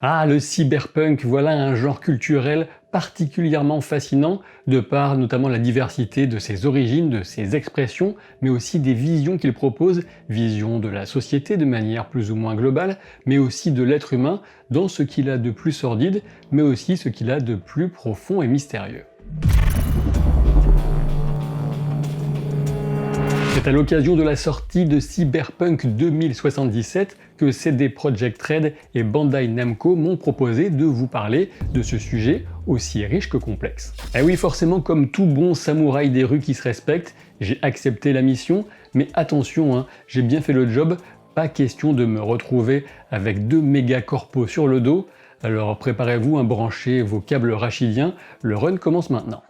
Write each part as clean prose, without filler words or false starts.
Ah, le cyberpunk, voilà un genre culturel particulièrement fascinant, de par notamment la diversité de ses origines, de ses expressions, mais aussi des visions qu'il propose, vision de la société de manière plus ou moins globale, mais aussi de l'être humain dans ce qu'il a de plus sordide, mais aussi ce qu'il a de plus profond et mystérieux. C'est à l'occasion de la sortie de Cyberpunk 2077 que CD Projekt Red et Bandai Namco m'ont proposé de vous parler de ce sujet aussi riche que complexe. Et oui, forcément, comme tout bon samouraï des rues qui se respecte, j'ai accepté la mission, mais attention, j'ai bien fait le job, pas question de me retrouver avec 2 méga corpos sur le dos, alors préparez-vous à brancher vos câbles rachidiens, le run commence maintenant.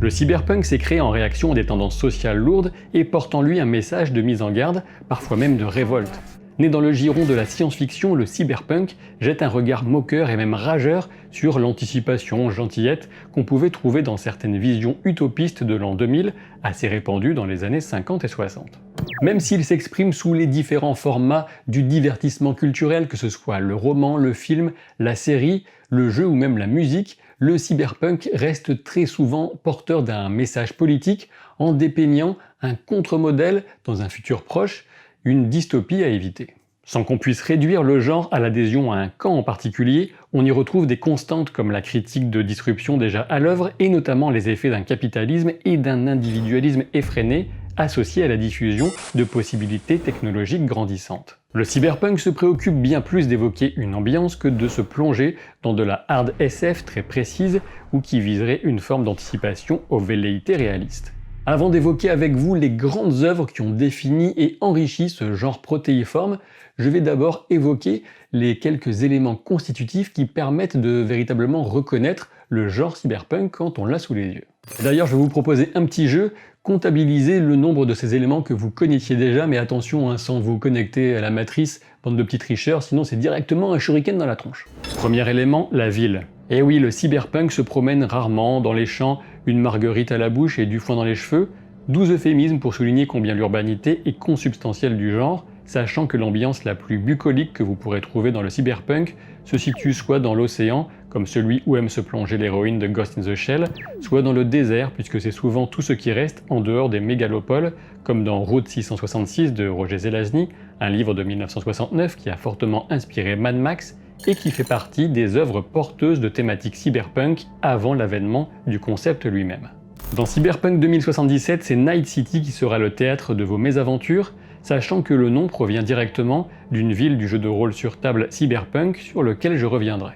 Le cyberpunk s'est créé en réaction à des tendances sociales lourdes et porte en lui un message de mise en garde, parfois même de révolte. Né dans le giron de la science-fiction, le cyberpunk jette un regard moqueur et même rageur sur l'anticipation gentillette qu'on pouvait trouver dans certaines visions utopistes de l'an 2000, assez répandues dans les années 50 et 60. Même s'il s'exprime sous les différents formats du divertissement culturel, que ce soit le roman, le film, la série, le jeu ou même la musique, le cyberpunk reste très souvent porteur d'un message politique en dépeignant un contre-modèle dans un futur proche, une dystopie à éviter. Sans qu'on puisse réduire le genre à l'adhésion à un camp en particulier, on y retrouve des constantes comme la critique de disruption déjà à l'œuvre et notamment les effets d'un capitalisme et d'un individualisme effréné associés à la diffusion de possibilités technologiques grandissantes. Le cyberpunk se préoccupe bien plus d'évoquer une ambiance que de se plonger dans de la hard SF très précise ou qui viserait une forme d'anticipation aux velléités réalistes. Avant d'évoquer avec vous les grandes œuvres qui ont défini et enrichi ce genre protéiforme, je vais d'abord évoquer les quelques éléments constitutifs qui permettent de véritablement reconnaître le genre cyberpunk quand on l'a sous les yeux. D'ailleurs, je vais vous proposer un petit jeu, comptabiliser le nombre de ces éléments que vous connaissiez déjà, mais attention, sans vous connecter à la matrice, bande de petits tricheurs, sinon c'est directement un shuriken dans la tronche. Premier élément, la ville. Et oui, le cyberpunk se promène rarement dans les champs, une marguerite à la bouche et du foin dans les cheveux, 12 euphémismes pour souligner combien l'urbanité est consubstantielle du genre, sachant que l'ambiance la plus bucolique que vous pourrez trouver dans le cyberpunk se situe soit dans l'océan, comme celui où aime se plonger l'héroïne de Ghost in the Shell, soit dans le désert, puisque c'est souvent tout ce qui reste en dehors des mégalopoles, comme dans Route 666 de Roger Zelazny, un livre de 1969 qui a fortement inspiré Mad Max, et qui fait partie des œuvres porteuses de thématiques cyberpunk avant l'avènement du concept lui-même. Dans Cyberpunk 2077, c'est Night City qui sera le théâtre de vos mésaventures, sachant que le nom provient directement d'une ville du jeu de rôle sur table Cyberpunk sur lequel je reviendrai.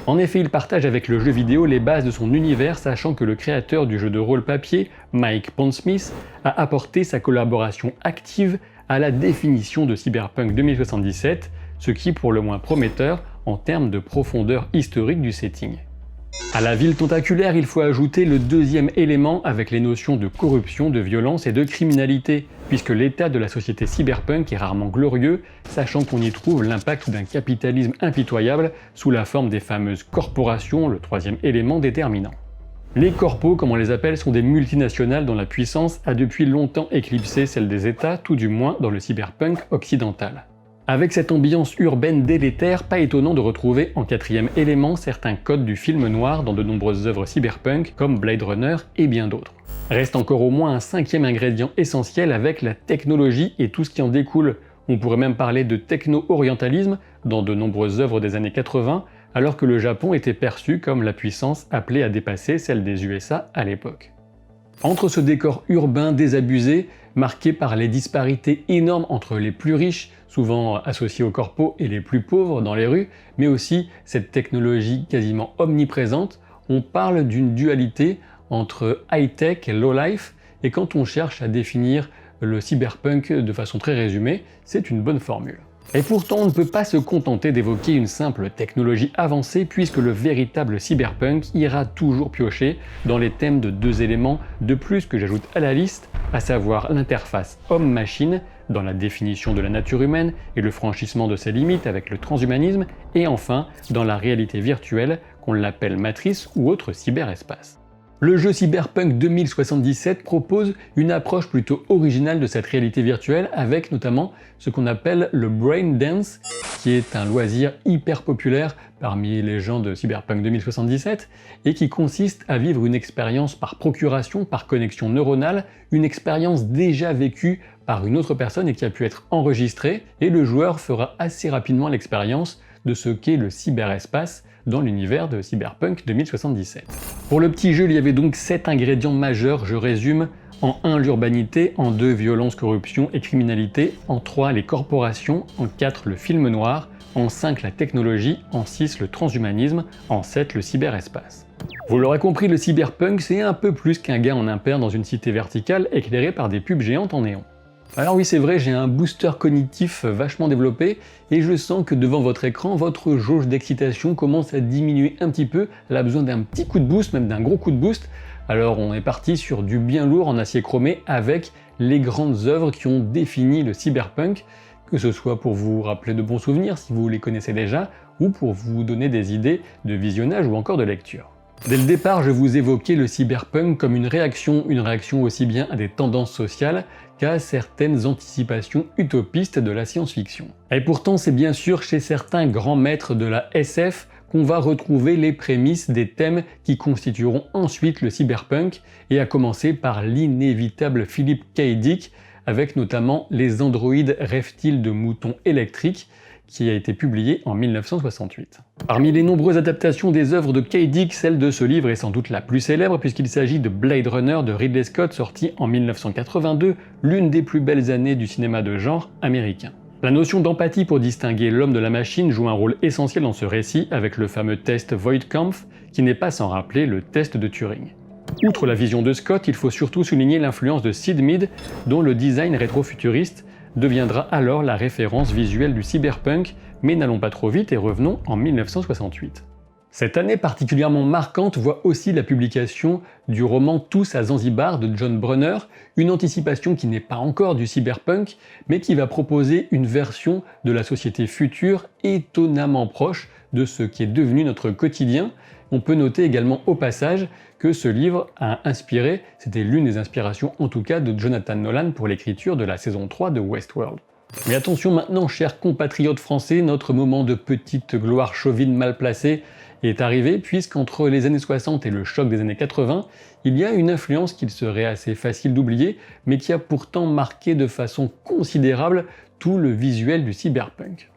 En effet, il partage avec le jeu vidéo les bases de son univers, sachant que le créateur du jeu de rôle papier, Mike Pondsmith, a apporté sa collaboration active à la définition de Cyberpunk 2077, ce qui est pour le moins prometteur en termes de profondeur historique du setting. À la ville tentaculaire, il faut ajouter le deuxième élément avec les notions de corruption, de violence et de criminalité, puisque l'état de la société cyberpunk est rarement glorieux, sachant qu'on y trouve l'impact d'un capitalisme impitoyable sous la forme des fameuses corporations, le troisième élément déterminant. Les corpos, comme on les appelle, sont des multinationales dont la puissance a depuis longtemps éclipsé celle des États, tout du moins dans le cyberpunk occidental. Avec cette ambiance urbaine délétère, pas étonnant de retrouver en quatrième élément certains codes du film noir dans de nombreuses œuvres cyberpunk comme Blade Runner et bien d'autres. Reste encore au moins un cinquième ingrédient essentiel avec la technologie et tout ce qui en découle. On pourrait même parler de techno-orientalisme dans de nombreuses œuvres des années 80, alors que le Japon était perçu comme la puissance appelée à dépasser celle des USA à l'époque. Entre ce décor urbain désabusé, marqué par les disparités énormes entre les plus riches, souvent associés aux corpos, et les plus pauvres dans les rues, mais aussi cette technologie quasiment omniprésente, on parle d'une dualité entre high-tech et low-life, et quand on cherche à définir le cyberpunk de façon très résumée, c'est une bonne formule. Et pourtant, on ne peut pas se contenter d'évoquer une simple technologie avancée puisque le véritable cyberpunk ira toujours piocher dans les thèmes de 2 éléments de plus que j'ajoute à la liste, à savoir l'interface homme-machine dans la définition de la nature humaine et le franchissement de ses limites avec le transhumanisme, et enfin dans la réalité virtuelle qu'on l'appelle matrice ou autre cyberespace. Le jeu Cyberpunk 2077 propose une approche plutôt originale de cette réalité virtuelle avec notamment ce qu'on appelle le Brain Dance, qui est un loisir hyper populaire parmi les gens de Cyberpunk 2077 et qui consiste à vivre une expérience par procuration, par connexion neuronale, une expérience déjà vécue par une autre personne et qui a pu être enregistrée, et le joueur fera assez rapidement l'expérience de ce qu'est le cyberespace dans l'univers de Cyberpunk 2077. Pour le petit jeu, il y avait donc 7 ingrédients majeurs, je résume. En 1, l'urbanité, en 2, violence, corruption et criminalité, en 3, les corporations, en 4, le film noir, en 5, la technologie, en 6, le transhumanisme, en 7, le cyberespace. Vous l'aurez compris, le cyberpunk, c'est un peu plus qu'un gars en impair dans une cité verticale éclairée par des pubs géantes en néon. Alors oui, c'est vrai, j'ai un booster cognitif vachement développé et je sens que devant votre écran, votre jauge d'excitation commence à diminuer un petit peu. Elle a besoin d'un petit coup de boost, même d'un gros coup de boost. Alors on est parti sur du bien lourd en acier chromé avec les grandes œuvres qui ont défini le cyberpunk, que ce soit pour vous rappeler de bons souvenirs si vous les connaissez déjà, ou pour vous donner des idées de visionnage ou encore de lecture. Dès le départ, je vous évoquais le cyberpunk comme une réaction aussi bien à des tendances sociales qu'à certaines anticipations utopistes de la science-fiction. Et pourtant, c'est bien sûr chez certains grands maîtres de la SF qu'on va retrouver les prémices des thèmes qui constitueront ensuite le cyberpunk, et à commencer par l'inévitable Philip K. Dick, avec notamment Les androïdes rêvent-ils de moutons électriques, qui a été publié en 1968. Parmi les nombreuses adaptations des œuvres de K. Dick, celle de ce livre est sans doute la plus célèbre puisqu'il s'agit de Blade Runner de Ridley Scott, sorti en 1982, l'une des plus belles années du cinéma de genre américain. La notion d'empathie pour distinguer l'homme de la machine joue un rôle essentiel dans ce récit avec le fameux test Voight-Kampff, qui n'est pas sans rappeler le test de Turing. Outre la vision de Scott, il faut surtout souligner l'influence de Sid Mead, dont le design rétro-futuriste deviendra alors la référence visuelle du cyberpunk, mais n'allons pas trop vite et revenons en 1968. Cette année particulièrement marquante voit aussi la publication du roman Tous à Zanzibar de John Brunner, une anticipation qui n'est pas encore du cyberpunk, mais qui va proposer une version de la société future étonnamment proche de ce qui est devenu notre quotidien. On peut noter également au passage que ce livre a inspiré, c'était l'une des inspirations en tout cas de Jonathan Nolan pour l'écriture de la saison 3 de Westworld. Mais attention maintenant, chers compatriotes français, notre moment de petite gloire chauvine mal placée est arrivé, puisqu'entre les années 60 et le choc des années 80, il y a une influence qu'il serait assez facile d'oublier, mais qui a pourtant marqué de façon considérable tout le visuel du cyberpunk.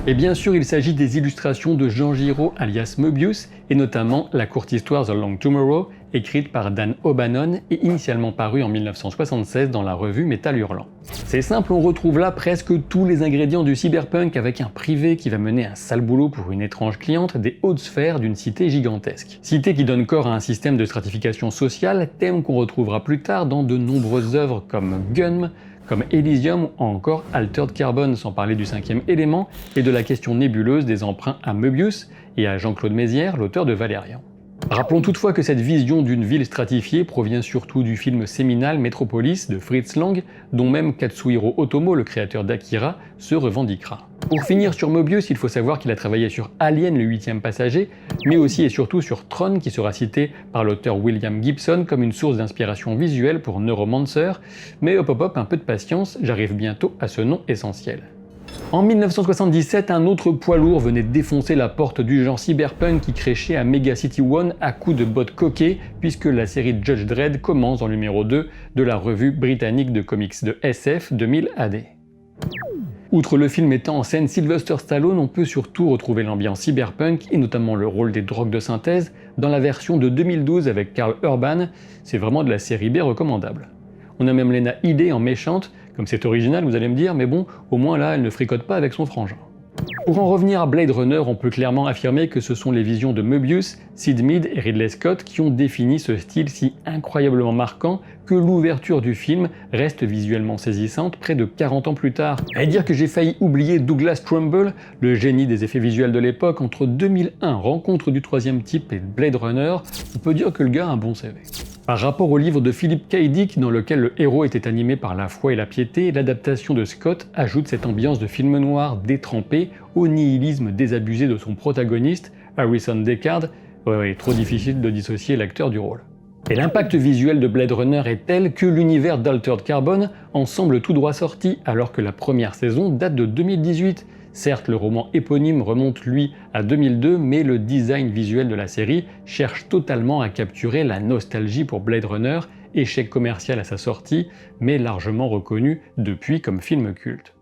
Et bien sûr, il s'agit des illustrations de Jean Giraud alias Möbius, et notamment la courte histoire The Long Tomorrow, écrite par Dan O'Bannon et initialement parue en 1976 dans la revue Métal Hurlant. C'est simple, on retrouve là presque tous les ingrédients du cyberpunk avec un privé qui va mener un sale boulot pour une étrange cliente des hautes sphères d'une cité gigantesque. Cité qui donne corps à un système de stratification sociale, thème qu'on retrouvera plus tard dans de nombreuses œuvres comme Gun, comme Elysium ou encore Altered Carbon, sans parler du 5e élément et de la question nébuleuse des emprunts à Möbius et à Jean-Claude Mézières, l'auteur de Valérian. Rappelons toutefois que cette vision d'une ville stratifiée provient surtout du film séminal Metropolis de Fritz Lang, dont même Katsuhiro Otomo, le créateur d'Akira, se revendiquera. Pour finir sur Möbius, il faut savoir qu'il a travaillé sur Alien le 8e passager, mais aussi et surtout sur Tron, qui sera cité par l'auteur William Gibson comme une source d'inspiration visuelle pour Neuromancer, mais hop hop hop, un peu de patience, j'arrive bientôt à ce nom essentiel. En 1977, un autre poids lourd venait défoncer la porte du genre cyberpunk qui créchait à Mega City One à coups de bottes coquées, puisque la série Judge Dredd commence en numéro 2 de la revue britannique de comics de SF 2000 AD. Outre le film mettant en scène Sylvester Stallone, on peut surtout retrouver l'ambiance cyberpunk et notamment le rôle des drogues de synthèse dans la version de 2012 avec Karl Urban, c'est vraiment de la série B recommandable. On a même Lena Headey en méchante, comme c'est original vous allez me dire, mais bon, au moins là elle ne fricote pas avec son frangin. Pour en revenir à Blade Runner, on peut clairement affirmer que ce sont les visions de Möbius, Sid Mead et Ridley Scott qui ont défini ce style si incroyablement marquant que l'ouverture du film reste visuellement saisissante près de 40 ans plus tard. À dire que j'ai failli oublier Douglas Trumbull, le génie des effets visuels de l'époque, entre 2001, Rencontre du troisième type et Blade Runner, on peut dire que le gars a un bon CV. Par rapport au livre de Philip K. Dick, dans lequel le héros était animé par la foi et la piété, l'adaptation de Scott ajoute cette ambiance de film noir détrempé au nihilisme désabusé de son protagoniste, Harrison Deckard, Ouais, trop difficile de dissocier l'acteur du rôle. Et l'impact visuel de Blade Runner est tel que l'univers d'Altered Carbon en semble tout droit sorti alors que la première saison date de 2018. Certes, le roman éponyme remonte lui à 2002, mais le design visuel de la série cherche totalement à capturer la nostalgie pour Blade Runner, échec commercial à sa sortie, mais largement reconnu depuis comme film culte.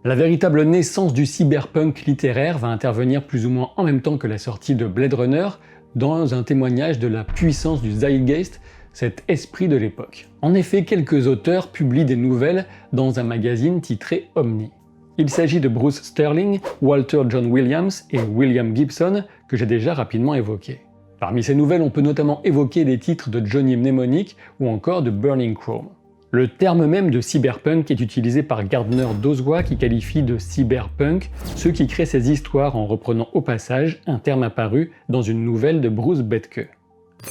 La véritable naissance du cyberpunk littéraire va intervenir plus ou moins en même temps que la sortie de Blade Runner, dans un témoignage de la puissance du zeitgeist, cet esprit de l'époque. En effet, quelques auteurs publient des nouvelles dans un magazine titré Omni. Il s'agit de Bruce Sterling, Walter John Williams et William Gibson, que j'ai déjà rapidement évoqués. Parmi ces nouvelles, on peut notamment évoquer des titres de Johnny Mnemonic ou encore de Burning Chrome. Le terme même de cyberpunk est utilisé par Gardner Dozois qui qualifie de cyberpunk ceux qui créent ces histoires en reprenant au passage un terme apparu dans une nouvelle de Bruce Bethke.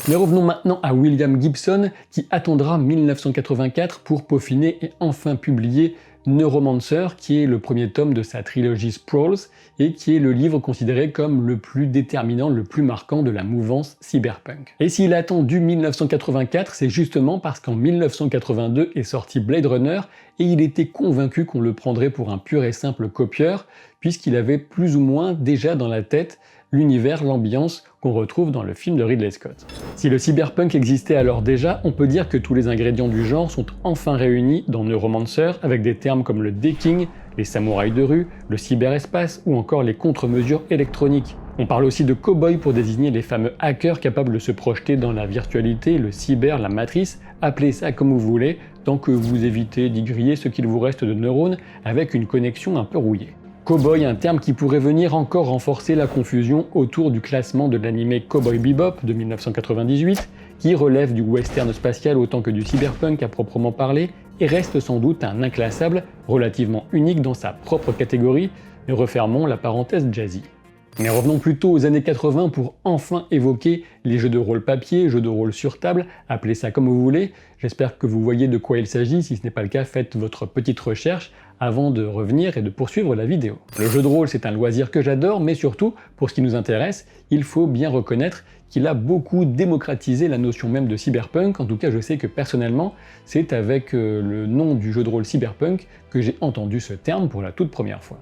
Mais revenons maintenant à William Gibson qui attendra 1984 pour peaufiner et enfin publier Neuromancer, qui est le premier tome de sa trilogie Sprawls et qui est le livre considéré comme le plus déterminant, le plus marquant de la mouvance cyberpunk. Et s'il a attendu 1984, c'est justement parce qu'en 1982 est sorti Blade Runner et il était convaincu qu'on le prendrait pour un pur et simple copieur, puisqu'il avait plus ou moins déjà dans la tête l'univers, l'ambiance qu'on retrouve dans le film de Ridley Scott. Si le cyberpunk existait alors déjà, on peut dire que tous les ingrédients du genre sont enfin réunis dans Neuromancer avec des termes comme le decking, les samouraïs de rue, le cyberespace ou encore les contre-mesures électroniques. On parle aussi de cow-boy pour désigner les fameux hackers capables de se projeter dans la virtualité, le cyber, la matrice, appelez ça comme vous voulez, tant que vous évitez d'y griller ce qu'il vous reste de neurones avec une connexion un peu rouillée. Cowboy, un terme qui pourrait venir encore renforcer la confusion autour du classement de l'anime Cowboy Bebop de 1998, qui relève du western spatial autant que du cyberpunk à proprement parler, et reste sans doute un inclassable relativement unique dans sa propre catégorie, mais refermons la parenthèse jazzy. Mais revenons plutôt aux années 80 pour enfin évoquer les jeux de rôle papier, jeux de rôle sur table, appelez ça comme vous voulez. J'espère que vous voyez de quoi il s'agit, si ce n'est pas le cas, faites votre petite recherche avant de revenir et de poursuivre la vidéo. Le jeu de rôle, c'est un loisir que j'adore, mais surtout, pour ce qui nous intéresse, il faut bien reconnaître qu'il a beaucoup démocratisé la notion même de cyberpunk. En tout cas, je sais que personnellement, c'est avec le nom du jeu de rôle cyberpunk que j'ai entendu ce terme pour la toute première fois.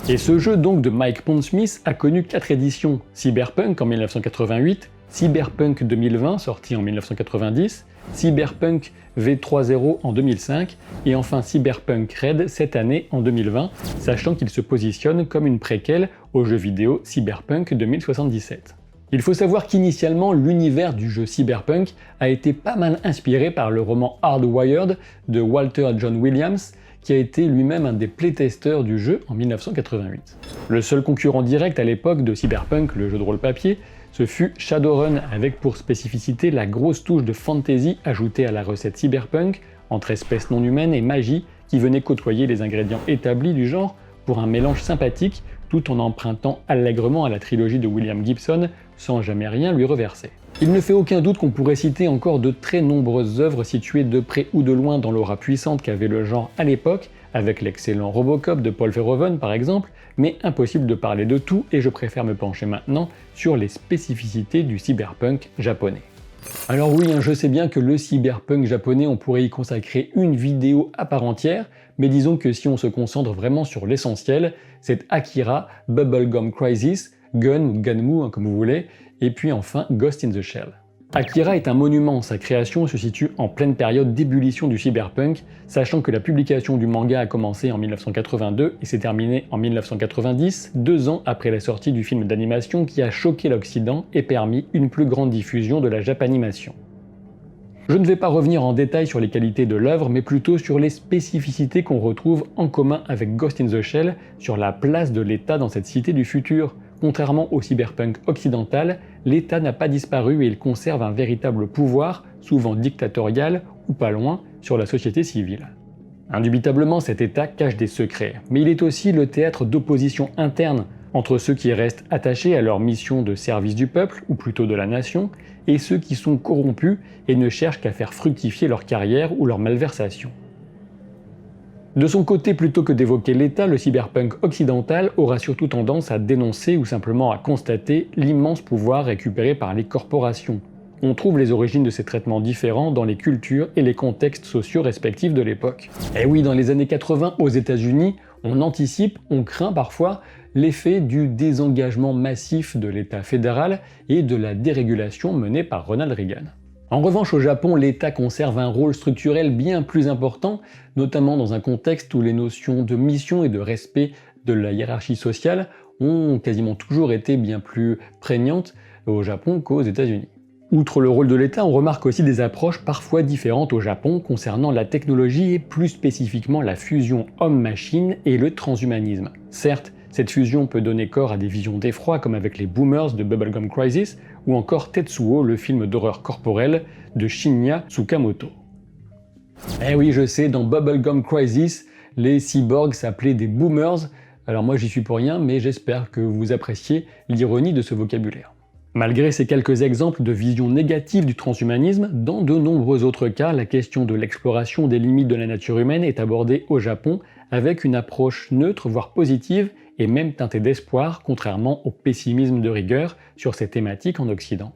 Et ce jeu donc de Mike Pondsmith a connu 4 éditions: Cyberpunk en 1988, Cyberpunk 2020 sorti en 1990, Cyberpunk V3.0 en 2005 et enfin Cyberpunk Red cette année en 2020, sachant qu'il se positionne comme une préquelle au jeu vidéo Cyberpunk 2077. Il faut savoir qu'initialement, l'univers du jeu Cyberpunk a été pas mal inspiré par le roman Hardwired de Walter John Williams, qui a été lui-même un des playtesters du jeu en 1988. Le seul concurrent direct à l'époque de Cyberpunk, le jeu de rôle papier, ce fut Shadowrun, avec pour spécificité la grosse touche de fantasy ajoutée à la recette Cyberpunk, entre espèces non humaines et magie, qui venait côtoyer les ingrédients établis du genre pour un mélange sympathique, tout en empruntant allègrement à la trilogie de William Gibson, sans jamais rien lui reverser. Il ne fait aucun doute qu'on pourrait citer encore de très nombreuses œuvres situées de près ou de loin dans l'aura puissante qu'avait le genre à l'époque, avec l'excellent Robocop de Paul Verhoeven par exemple, mais impossible de parler de tout et je préfère me pencher maintenant sur les spécificités du cyberpunk japonais. Alors oui, je sais bien que le cyberpunk japonais, on pourrait y consacrer une vidéo à part entière, mais disons que si on se concentre vraiment sur l'essentiel, c'est Akira, Bubblegum Crisis, Gun ou Gunmu comme vous voulez, et puis enfin Ghost in the Shell. Akira est un monument, sa création se situe en pleine période d'ébullition du cyberpunk, sachant que la publication du manga a commencé en 1982 et s'est terminée en 1990, 2 ans après la sortie du film d'animation qui a choqué l'Occident et permis une plus grande diffusion de la Japanimation. Je ne vais pas revenir en détail sur les qualités de l'œuvre, mais plutôt sur les spécificités qu'on retrouve en commun avec Ghost in the Shell sur la place de l'État dans cette cité du futur. Contrairement au cyberpunk occidental, l'État n'a pas disparu et il conserve un véritable pouvoir, souvent dictatorial ou pas loin, sur la société civile. Indubitablement, cet État cache des secrets, mais il est aussi le théâtre d'opposition interne entre ceux qui restent attachés à leur mission de service du peuple, ou plutôt de la nation, et ceux qui sont corrompus et ne cherchent qu'à faire fructifier leur carrière ou leur malversation. De son côté, plutôt que d'évoquer l'État, le cyberpunk occidental aura surtout tendance à dénoncer ou simplement à constater l'immense pouvoir récupéré par les corporations. On trouve les origines de ces traitements différents dans les cultures et les contextes sociaux respectifs de l'époque. Et oui, dans les années 80 aux États-Unis, on anticipe, on craint parfois l'effet du désengagement massif de l'État fédéral et de la dérégulation menée par Ronald Reagan. En revanche, au Japon, l'État conserve un rôle structurel bien plus important, notamment dans un contexte où les notions de mission et de respect de la hiérarchie sociale ont quasiment toujours été bien plus prégnantes au Japon qu'aux États-Unis. Outre le rôle de l'État, on remarque aussi des approches parfois différentes au Japon concernant la technologie et plus spécifiquement la fusion homme-machine et le transhumanisme. Certes, cette fusion peut donner corps à des visions d'effroi comme avec les Boomers de Bubblegum Crisis ou encore Tetsuo, le film d'horreur corporelle de Shinya Tsukamoto. Eh oui, je sais, dans Bubblegum Crisis, les cyborgs s'appelaient des Boomers, alors moi j'y suis pour rien, mais j'espère que vous appréciez l'ironie de ce vocabulaire. Malgré ces quelques exemples de vision négative du transhumanisme, dans de nombreux autres cas, la question de l'exploration des limites de la nature humaine est abordée au Japon avec une approche neutre, voire positive, et même teintée d'espoir, contrairement au pessimisme de rigueur sur ces thématiques en Occident.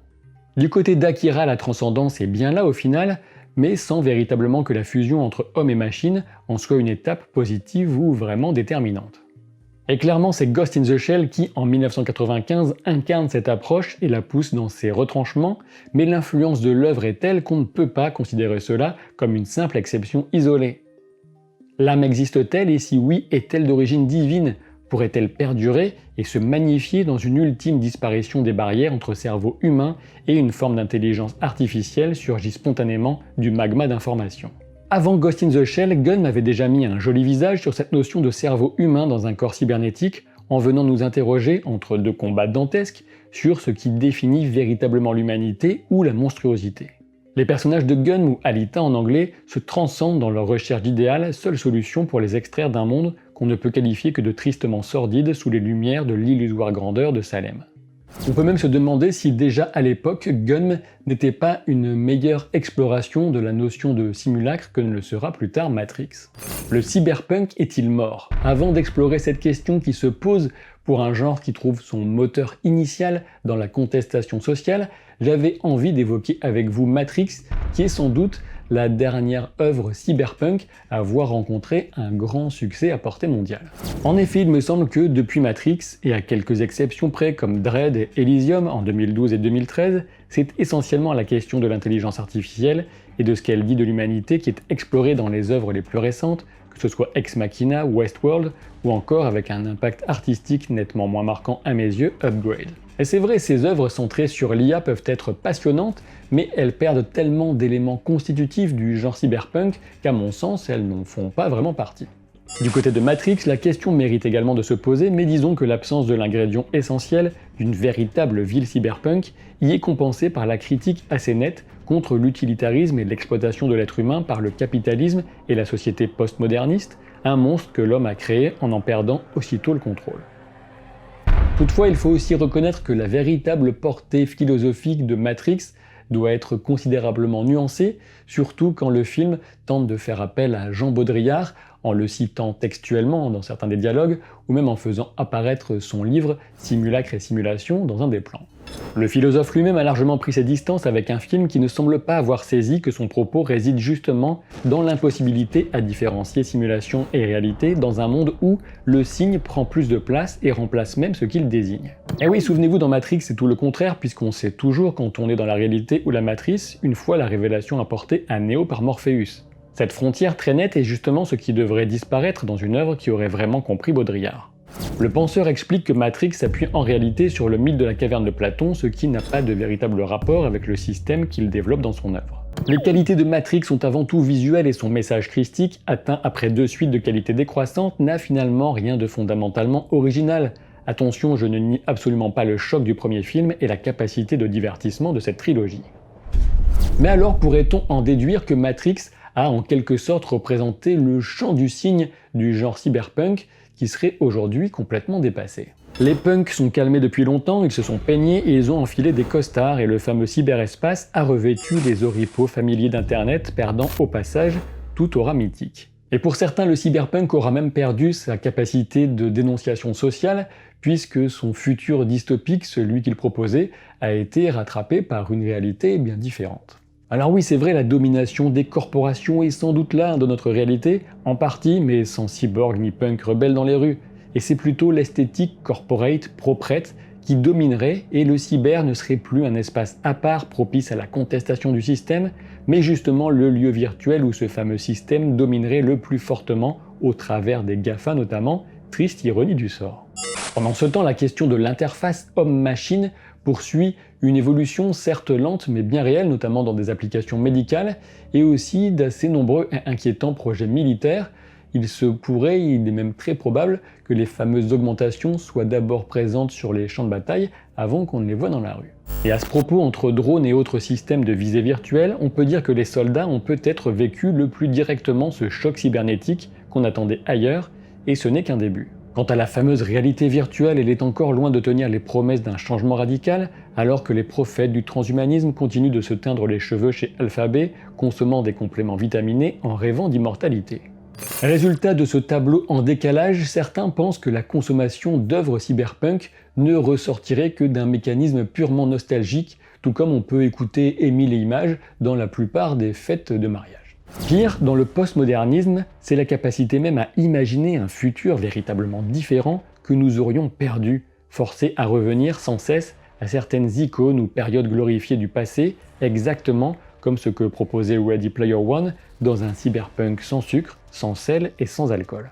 Du côté d'Akira, la transcendance est bien là au final, mais sans véritablement que la fusion entre homme et machine en soit une étape positive ou vraiment déterminante. Et clairement, c'est Ghost in the Shell qui, en 1995, incarne cette approche et la pousse dans ses retranchements, mais l'influence de l'œuvre est telle qu'on ne peut pas considérer cela comme une simple exception isolée. L'âme existe-t-elle et si oui, est-elle d'origine divine ? Pourrait-elle perdurer et se magnifier dans une ultime disparition des barrières entre cerveau humain et une forme d'intelligence artificielle surgie spontanément du magma d'information ? Avant Ghost in the Shell, Gunn avait déjà mis un joli visage sur cette notion de cerveau humain dans un corps cybernétique en venant nous interroger, entre deux combats dantesques, sur ce qui définit véritablement l'humanité ou la monstruosité. Les personnages de Gunn ou Alita en anglais se transcendent dans leur recherche d'idéal, seule solution pour les extraire d'un monde qu'on ne peut qualifier que de tristement sordide sous les lumières de l'illusoire grandeur de Salem. On peut même se demander si déjà à l'époque, Gunn n'était pas une meilleure exploration de la notion de simulacre que ne le sera plus tard Matrix. Le cyberpunk est-il mort ? Avant d'explorer cette question qui se pose pour un genre qui trouve son moteur initial dans la contestation sociale, j'avais envie d'évoquer avec vous Matrix, qui est sans doute la dernière œuvre cyberpunk à avoir rencontré un grand succès à portée mondiale. En effet, il me semble que depuis Matrix, et à quelques exceptions près comme Dredd et Elysium en 2012 et 2013, c'est essentiellement la question de l'intelligence artificielle et de ce qu'elle dit de l'humanité qui est explorée dans les œuvres les plus récentes, que ce soit Ex Machina, Westworld, ou encore avec un impact artistique nettement moins marquant à mes yeux, Upgrade. Et c'est vrai, ces œuvres centrées sur l'IA peuvent être passionnantes, mais elles perdent tellement d'éléments constitutifs du genre cyberpunk qu'à mon sens, elles n'en font pas vraiment partie. Du côté de Matrix, la question mérite également de se poser, mais disons que l'absence de l'ingrédient essentiel d'une véritable ville cyberpunk y est compensée par la critique assez nette contre l'utilitarisme et l'exploitation de l'être humain par le capitalisme et la société postmoderniste, un monstre que l'homme a créé en perdant aussitôt le contrôle. Toutefois, il faut aussi reconnaître que la véritable portée philosophique de Matrix doit être considérablement nuancée, surtout quand le film tente de faire appel à Jean Baudrillard en le citant textuellement dans certains des dialogues, ou même en faisant apparaître son livre Simulacre et Simulation dans un des plans. Le philosophe lui-même a largement pris ses distances avec un film qui ne semble pas avoir saisi que son propos réside justement dans l'impossibilité à différencier simulation et réalité dans un monde où le signe prend plus de place et remplace même ce qu'il désigne. Et oui, souvenez-vous, dans Matrix, c'est tout le contraire, puisqu'on sait toujours quand on est dans la réalité ou la matrice, une fois la révélation apportée à Neo par Morpheus. Cette frontière très nette est justement ce qui devrait disparaître dans une œuvre qui aurait vraiment compris Baudrillard. Le penseur explique que Matrix s'appuie en réalité sur le mythe de la caverne de Platon, ce qui n'a pas de véritable rapport avec le système qu'il développe dans son œuvre. Les qualités de Matrix sont avant tout visuelles et son message christique, atteint après 2 suites de qualité décroissante, n'a finalement rien de fondamentalement original. Attention, je ne nie absolument pas le choc du premier film et la capacité de divertissement de cette trilogie. Mais alors pourrait-on en déduire que Matrix a en quelque sorte représenté le champ du signe du genre cyberpunk qui serait aujourd'hui complètement dépassé. Les punks sont calmés depuis longtemps, ils se sont peignés et ils ont enfilé des costards et le fameux cyberespace a revêtu les oripeaux familiers d'internet, perdant au passage toute aura mythique. Et pour certains, le cyberpunk aura même perdu sa capacité de dénonciation sociale, puisque son futur dystopique, celui qu'il proposait, a été rattrapé par une réalité bien différente. Alors oui, c'est vrai, la domination des corporations est sans doute là dans notre réalité, en partie, mais sans cyborg ni punk rebelle dans les rues. Et c'est plutôt l'esthétique corporate, proprette, qui dominerait, et le cyber ne serait plus un espace à part propice à la contestation du système, mais justement le lieu virtuel où ce fameux système dominerait le plus fortement, au travers des GAFA notamment, triste ironie du sort. Pendant ce temps, la question de l'interface homme-machine poursuit une évolution certes lente mais bien réelle, notamment dans des applications médicales, et aussi d'assez nombreux et inquiétants projets militaires. Il se pourrait, il est même très probable, que les fameuses augmentations soient d'abord présentes sur les champs de bataille avant qu'on ne les voie dans la rue. Et à ce propos, entre drones et autres systèmes de visée virtuelle, on peut dire que les soldats ont peut-être vécu le plus directement ce choc cybernétique qu'on attendait ailleurs, et ce n'est qu'un début. Quant à la fameuse réalité virtuelle, elle est encore loin de tenir les promesses d'un changement radical, alors que les prophètes du transhumanisme continuent de se teindre les cheveux chez Alphabet, consommant des compléments vitaminés en rêvant d'immortalité. Résultat de ce tableau en décalage, certains pensent que la consommation d'œuvres cyberpunk ne ressortirait que d'un mécanisme purement nostalgique, tout comme on peut écouter Émile et Images dans la plupart des fêtes de mariage. Pire, dans le postmodernisme, c'est la capacité même à imaginer un futur véritablement différent que nous aurions perdu, forcés à revenir sans cesse à certaines icônes ou périodes glorifiées du passé, exactement comme ce que proposait Ready Player One dans un cyberpunk sans sucre, sans sel et sans alcool.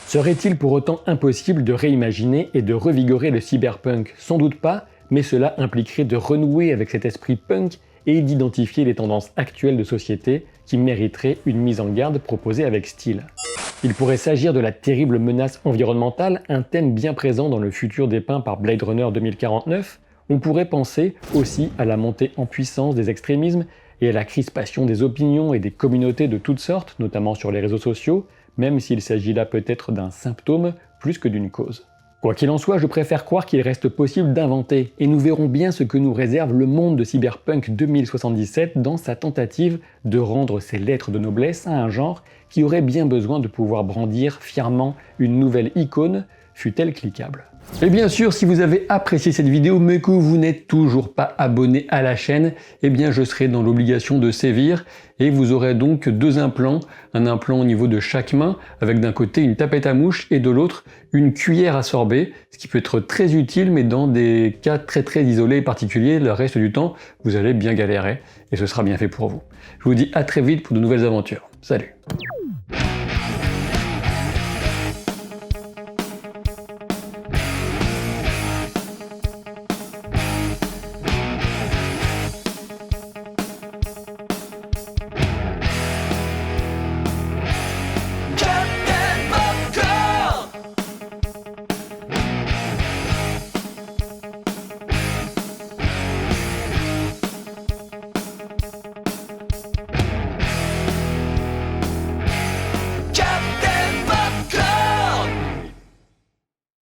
Serait-il pour autant impossible de réimaginer et de revigorer le cyberpunk? Sans doute pas, mais cela impliquerait de renouer avec cet esprit punk et d'identifier les tendances actuelles de société qui mériteraient une mise en garde proposée avec style. Il pourrait s'agir de la terrible menace environnementale, un thème bien présent dans le futur dépeint par Blade Runner 2049. On pourrait penser aussi à la montée en puissance des extrémismes et à la crispation des opinions et des communautés de toutes sortes, notamment sur les réseaux sociaux, même s'il s'agit là peut-être d'un symptôme plus que d'une cause. Quoi qu'il en soit, je préfère croire qu'il reste possible d'inventer, et nous verrons bien ce que nous réserve le monde de Cyberpunk 2077 dans sa tentative de rendre ses lettres de noblesse à un genre qui aurait bien besoin de pouvoir brandir fièrement une nouvelle icône, fût-elle cliquable. Et bien sûr, si vous avez apprécié cette vidéo mais que vous n'êtes toujours pas abonné à la chaîne, eh bien je serai dans l'obligation de sévir et vous aurez donc deux implants, un implant au niveau de chaque main avec d'un côté une tapette à mouche et de l'autre une cuillère à sorber, ce qui peut être très utile mais dans des cas très isolés et particuliers, le reste du temps vous allez bien galérer et ce sera bien fait pour vous. Je vous dis à très vite pour de nouvelles aventures. Salut!